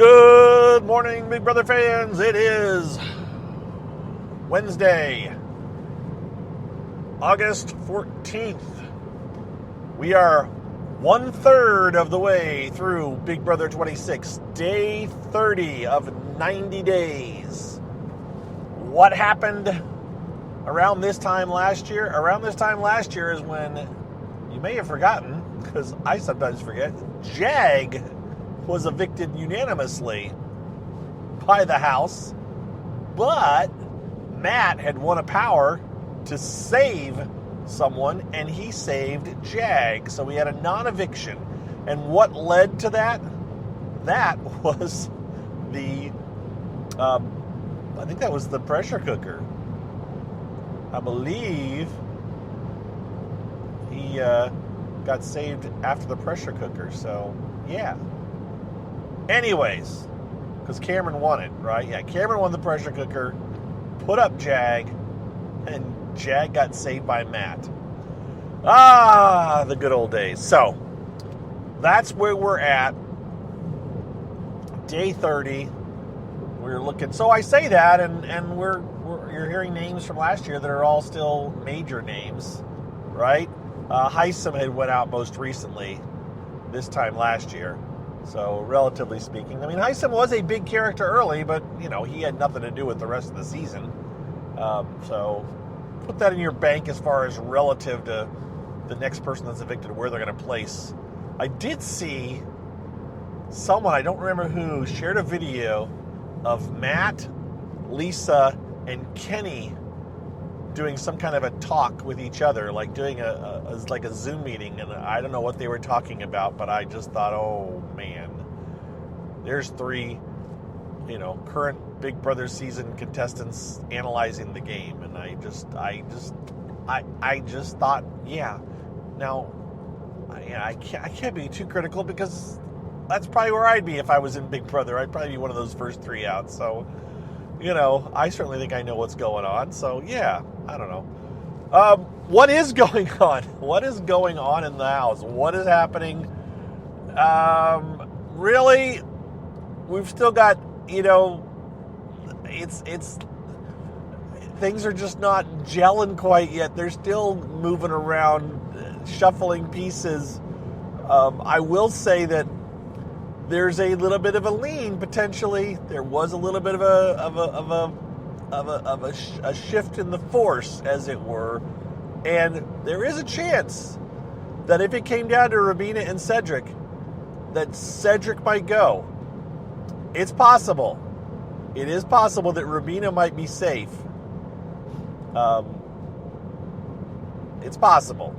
Good morning, Big Brother fans. It is Wednesday, August 14th. We are 1/3 of the way through Big Brother 26, day 30 of 90 days. What happened around this time last year? Around this time last year is when, you may have forgotten, because I sometimes forget, Jag was evicted unanimously by the House, but Matt had won a power to save someone, and he saved Jag. So we had a non-eviction. And what led to that? That was the, I think that was the pressure cooker. I believe he got saved after the pressure cooker. So, yeah. Anyways, because Cameron won it, right? Yeah, Cameron won the pressure cooker, put up Jag, and Jag got saved by Matt. Ah, the good old days. So, that's where we're at. Day 30. We're looking. So I say that, and you're hearing names from last year that are all still major names, right? Hisam had went out most recently this time last year. So, relatively speaking, I mean, Hisam was a big character early, but, you know, he had nothing to do with the rest of the season. So, put that in your bank as far as relative to the next person that's evicted, where they're going to place. I did see someone, I don't remember who, shared a video of Matt, Lisa, and Kenny doing some kind of a talk with each other, like doing a Zoom meeting, and I don't know what they were talking about, but I just thought, oh man, there's three, current Big Brother season contestants analyzing the game, and I just thought, yeah, now, I can't be too critical, because that's probably where I'd be if I was in Big Brother. I'd probably be one of those first three out, so, I certainly think I know what's going on, so yeah, I don't know. What is going on? What is going on in the house? What is happening? Really, we've still got, it's things are just not gelling quite yet. They're still moving around, shuffling pieces. I will say that there's a little bit of a lean potentially. There was a little bit of a shift in the force, as it were, and there is a chance that if it came down to Rabina and Cedric, that Cedric might go. It's possible. It is possible that Rabina might be safe. It's possible.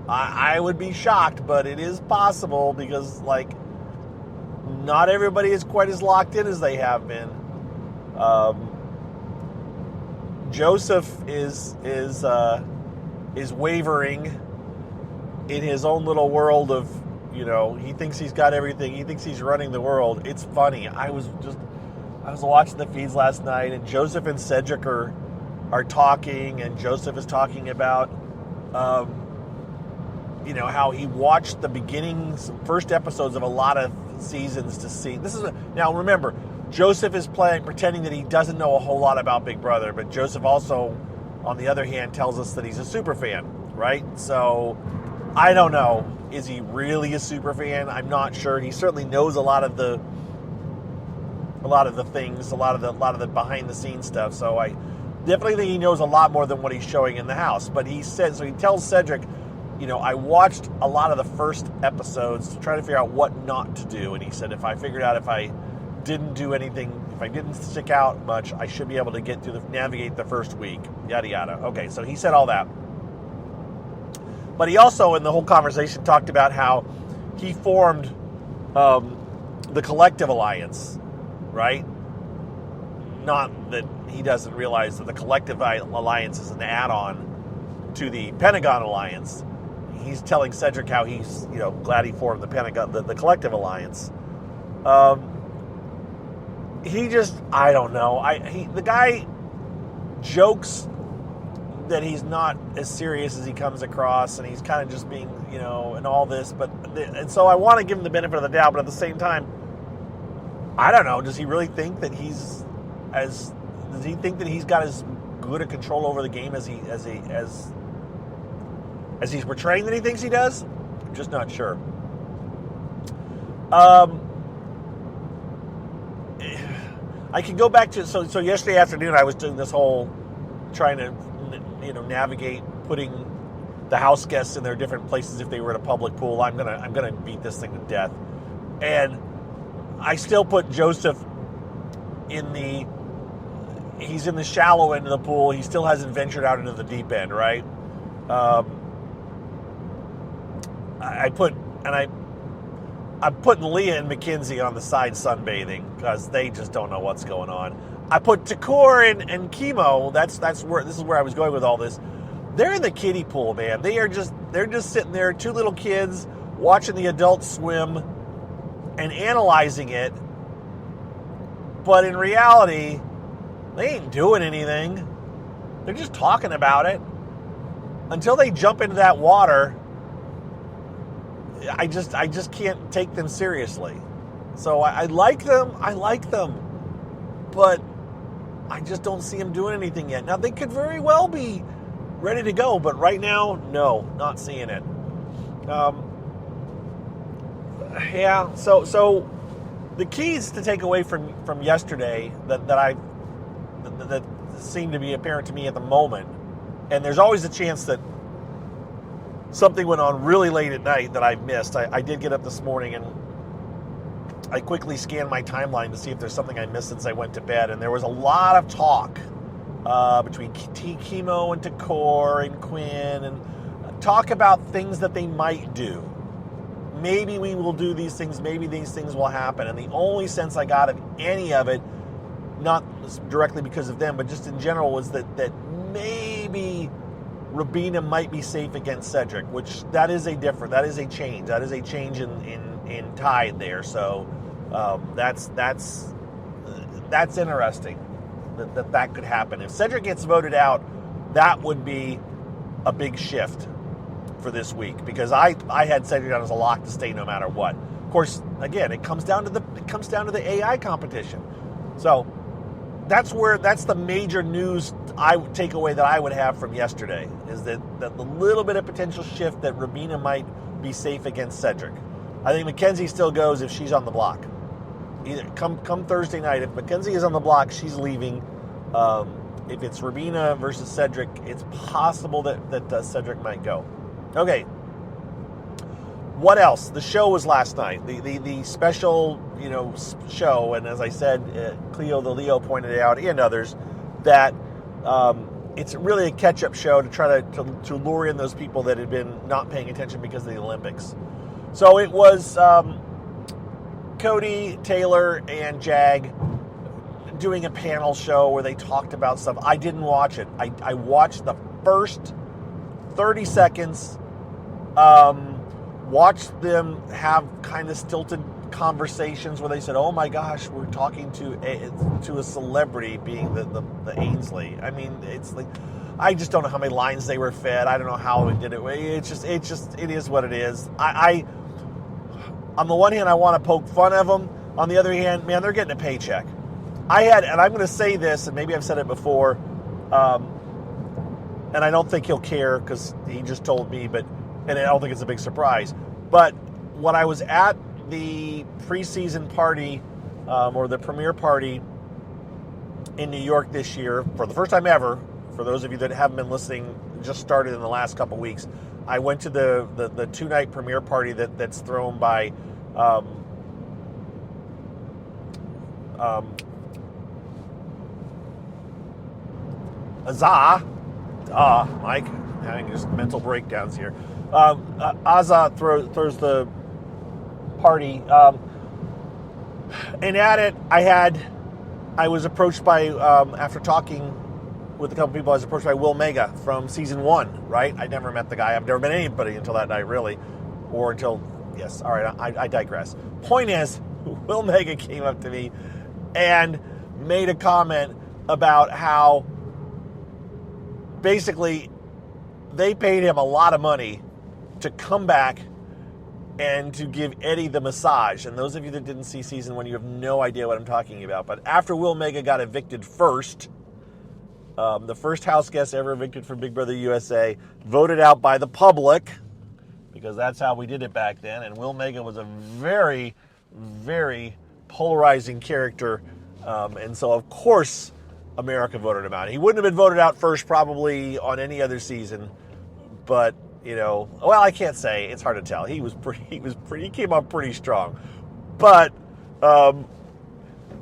I would be shocked, but it is possible because, not everybody is quite as locked in as they have been. Joseph is wavering in his own little world of, he thinks he's got everything. He thinks he's running the world. It's funny. I was watching the feeds last night, and Joseph and Cedric are talking, and Joseph is talking about, how he watched the beginnings, first episodes of a lot of seasons to see. Now remember, Joseph is pretending that he doesn't know a whole lot about Big Brother, but Joseph also, on the other hand, tells us that he's a super fan, right? So, I don't know. Is he really a super fan? I'm not sure. He certainly knows a lot of the things, a lot of the behind the scenes stuff. So I definitely think he knows a lot more than what he's showing in the house. But he tells Cedric, I watched a lot of the first episodes to try to figure out what not to do. And he said, if I didn't do anything, if I didn't stick out much, I should be able to navigate the first week, yada, yada. Okay, so he said all that. But he also, in the whole conversation, talked about how he formed the Collective Alliance, right? Not that he doesn't realize that the Collective Alliance is an add-on to the Pentagon Alliance. He's telling Cedric how he's, glad he formed the Collective Alliance. I don't know. The guy jokes that he's not as serious as he comes across, and he's kind of just being, and all this. And so I want to give him the benefit of the doubt, but at the same time, I don't know. Does he really think that he's as? Does he think that he's got as good a control over the game as he's portraying that he thinks he does? I'm just not sure. I can go back to so yesterday afternoon I was doing this whole trying to navigate putting the house guests in their different places if they were at a public pool. I'm gonna beat this thing to death, and I still put Joseph he's in the shallow end of the pool. He still hasn't ventured out into the deep end, right? I'm putting Leah and Mackenzie on the side sunbathing because they just don't know what's going on. I put Takor and Chemo. This is where I was going with all this. They're in the kiddie pool, man. They're just sitting there, two little kids watching the adults swim and analyzing it. But in reality, they ain't doing anything. They're just talking about it. Until they jump into that water, I just can't take them seriously. So I like them, but I just don't see them doing anything yet. Now, they could very well be ready to go, but right now, no, not seeing it. Yeah, so the keys to take away from yesterday that seem to be apparent to me at the moment, and there's always a chance that something went on really late at night that I've missed. I did get up this morning and I quickly scanned my timeline to see if there's something I missed since I went to bed, and there was a lot of talk between Chemo and Takor and Quinn, and talk about things that they might do. Maybe we will do these things, maybe these things will happen, and the only sense I got of any of it, not directly because of them, but just in general, was that maybe Rabina might be safe against Cedric, which that is a change. That is a change in tide there. So that's interesting that could happen. If Cedric gets voted out, that would be a big shift for this week, because I had Cedric down as a lock to stay no matter what. Of course, again, it comes down to the AI competition. So that's the major news takeaway that I would have from yesterday, is that the little bit of potential shift that Rabina might be safe against Cedric. I think Mackenzie still goes if she's on the block. Either come Thursday night, if Mackenzie is on the block, she's leaving. If it's Rabina versus Cedric, it's possible that Cedric might go. Okay. What else? The show was last night. The special, show, and as I said, Cleo the Leo pointed out, and others, that it's really a catch-up show to try to lure in those people that had been not paying attention because of the Olympics. So it was Cody, Taylor, and Jag doing a panel show where they talked about stuff. I didn't watch it. I watched the first 30 seconds, watched them have kind of stilted conversations where they said, "Oh my gosh, we're talking to a celebrity," being the Ainsley. I mean, it's like, I just don't know how many lines they were fed. I don't know how they did it. It is what it is. I on the one hand, I want to poke fun of them. On the other hand, man, they're getting a paycheck. And I'm going to say this, and maybe I've said it before, and I don't think he'll care because he just told me, and I don't think it's a big surprise. But when I was at the preseason party, or the premiere party in New York this year, for the first time ever, for those of you that haven't been listening, just started in the last couple weeks, I went to the two-night premiere party that's thrown by Azah. Mike, having just mental breakdowns here. Azah throws the party, and at it, I was approached by, after talking with a couple people, I was approached by Will Mega from season 1, right? I never met the guy. I've never met anybody until that night, really. Or until, yes, all right, I digress. Point is, Will Mega came up to me and made a comment about how basically they paid him a lot of money to come back and to give Eddie the massage. And those of you that didn't see season 1, you have no idea what I'm talking about. But after Will Mega got evicted first, the first house guest ever evicted from Big Brother USA, voted out by the public, because that's how we did it back then. And Will Mega was a very, very polarizing character. And so, of course, America voted him out. He wouldn't have been voted out first probably on any other season. But, well, I can't say. It's hard to tell. He came on pretty strong. But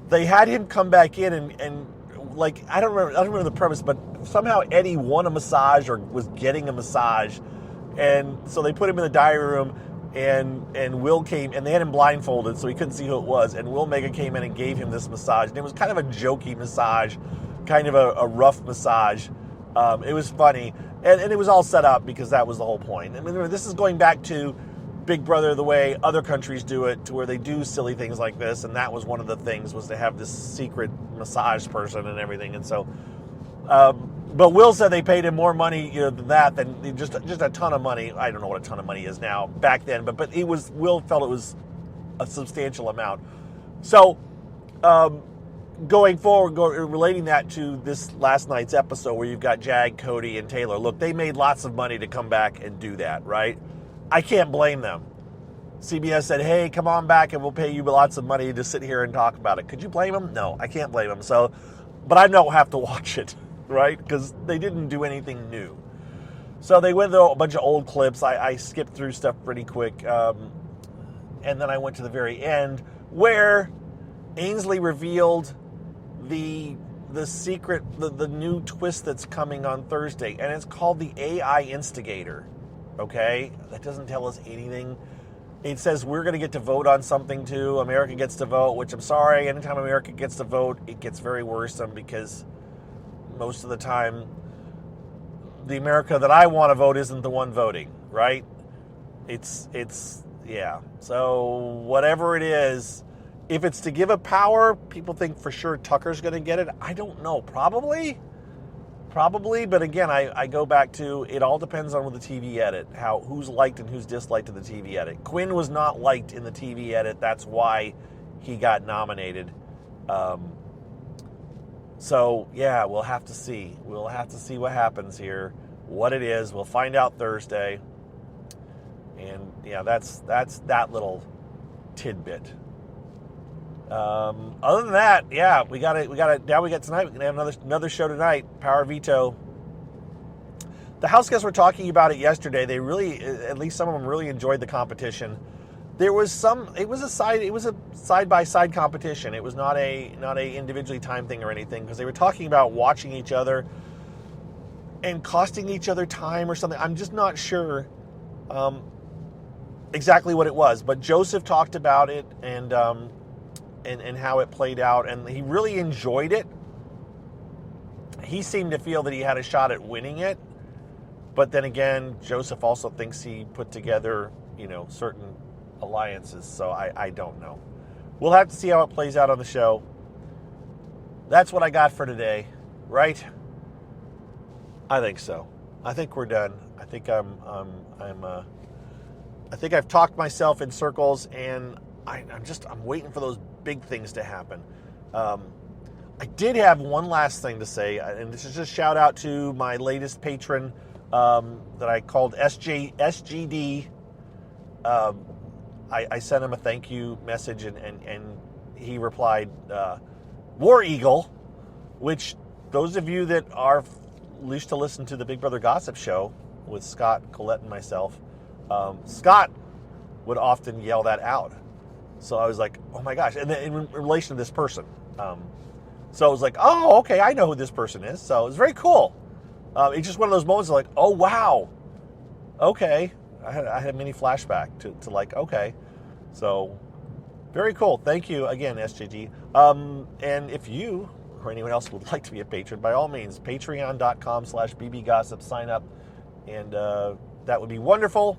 they had him come back in and like, I don't remember the premise, but somehow Eddie won a massage or was getting a massage. And so they put him in the diary room, and Will came, and they had him blindfolded so he couldn't see who it was. And Will Mega came in and gave him this massage. And it was kind of a jokey massage, kind of a rough massage. It was funny. And it was all set up because that was the whole point. I mean, this is going back to Big Brother the way other countries do it, to where they do silly things like this. And that was one of the things, was to have this secret massage person and everything. And so, but Will said they paid him more money, than that, than just a ton of money. I don't know what a ton of money is now, back then, but Will felt it was a substantial amount. So, going forward, relating that to this last night's episode where you've got Jag, Cody, and Taylor. Look, they made lots of money to come back and do that, right? I can't blame them. CBS said, hey, come on back and we'll pay you lots of money to sit here and talk about it. Could you blame them? No, I can't blame them. So, but I don't have to watch it, right? Because they didn't do anything new. So they went through a bunch of old clips. I skipped through stuff pretty quick. And then I went to the very end where Ainsley revealed the secret, the new twist that's coming on Thursday. And it's called the AI Instigator. Okay? That doesn't tell us anything. It says we're going to get to vote on something too. America gets to vote, which I'm sorry, anytime America gets to vote, it gets very worrisome, because most of the time the America that I want to vote isn't the one voting, right? Yeah. So whatever it is, if it's to give a power, people think for sure Tucker's going to get it. I don't know. Probably. But again, I go back to, it all depends on the TV edit, who's liked and who's disliked in the TV edit. Quinn was not liked in the TV edit. That's why he got nominated. So yeah, we'll have to see. We'll have to see what happens here, what it is. We'll find out Thursday. And yeah, that's that little tidbit. Other than that, yeah, we got it. Now we got tonight. We're gonna have another show tonight. Power Veto. The house guests were talking about it yesterday. They really, at least some of them, really enjoyed the competition. It was a side-by-side competition. It was not a individually timed thing or anything, because they were talking about watching each other and costing each other time or something. I'm just not sure exactly what it was, but Joseph talked about it and how it played out, and he really enjoyed it. He seemed to feel that he had a shot at winning it, but then again, Joseph also thinks he put together, certain alliances, so I don't know. We'll have to see how it plays out on the show. That's what I got for today, right? I think so. I think we're done. I think I think I've talked myself in circles, and I'm waiting for those big things to happen. I did have one last thing to say, and this is just a shout out to my latest patron that I called SGD. I sent him a thank you message, and he replied, War Eagle, which those of you that are used to listen to the Big Brother Gossip Show with Scott, Colette, and myself, Scott would often yell that out. So I was like, oh my gosh. And then in relation to this person. So I was like, oh, okay, I know who this person is. So it was very cool. It's just one of those moments of like, oh, wow. Okay. I had a mini flashback to like, okay. So very cool. Thank you again, SJG. And if you or anyone else would like to be a patron, by all means, patreon.com/bbgossip, sign up. And that would be wonderful.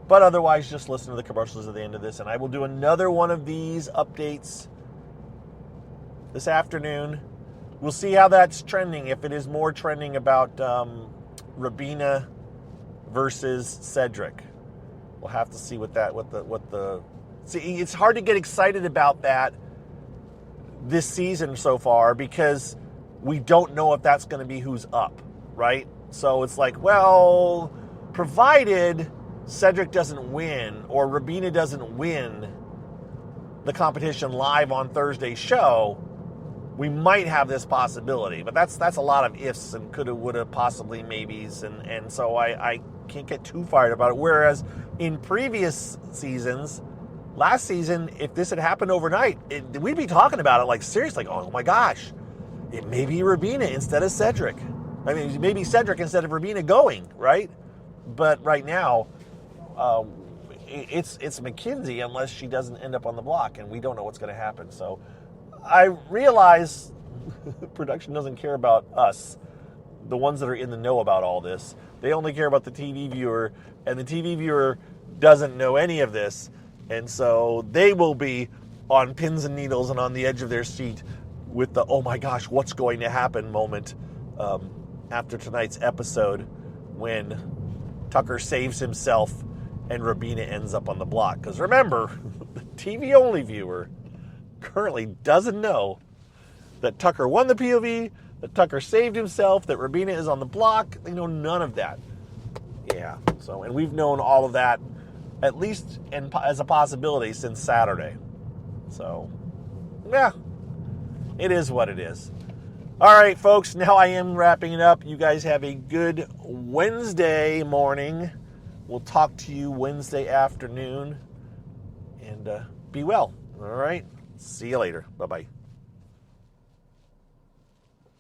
But otherwise, just listen to the commercials at the end of this, and I will do another one of these updates this afternoon. We'll see how that's trending. If it is more trending about Rabina versus Cedric. we'll have to see what the. See, it's hard to get excited about that this season so far because we don't know if that's going to be who's up, right? So it's like, well, provided Cedric doesn't win or Rubina doesn't win the competition live on Thursday's show, we might have this possibility. But that's a lot of ifs and coulda, woulda, possibly, maybes, and so I can't get too fired about it. Whereas in previous seasons, last season, if this had happened overnight, we'd be talking about it like seriously, like, oh my gosh, it may be Rubina instead of Cedric. I mean, maybe Cedric instead of Rubina going, right? But right now, it's Mackenzie unless she doesn't end up on the block, and we don't know what's going to happen. So I realize production doesn't care about us, the ones that are in the know about all this. They only care about the TV viewer, and the TV viewer doesn't know any of this, and so they will be on pins and needles and on the edge of their seat with the, oh my gosh, what's going to happen moment after tonight's episode when Tucker saves himself and Rubina ends up on the block. Because remember, the TV-only viewer currently doesn't know that Tucker won the POV, that Tucker saved himself, that Rubina is on the block. They know none of that. Yeah, so, and we've known all of that, at least as a possibility, since Saturday. So, yeah, it is what it is. All right, folks, now I am wrapping it up. You guys have a good Wednesday morning. We'll talk to you Wednesday afternoon. And be well, all right? See you later. Bye-bye.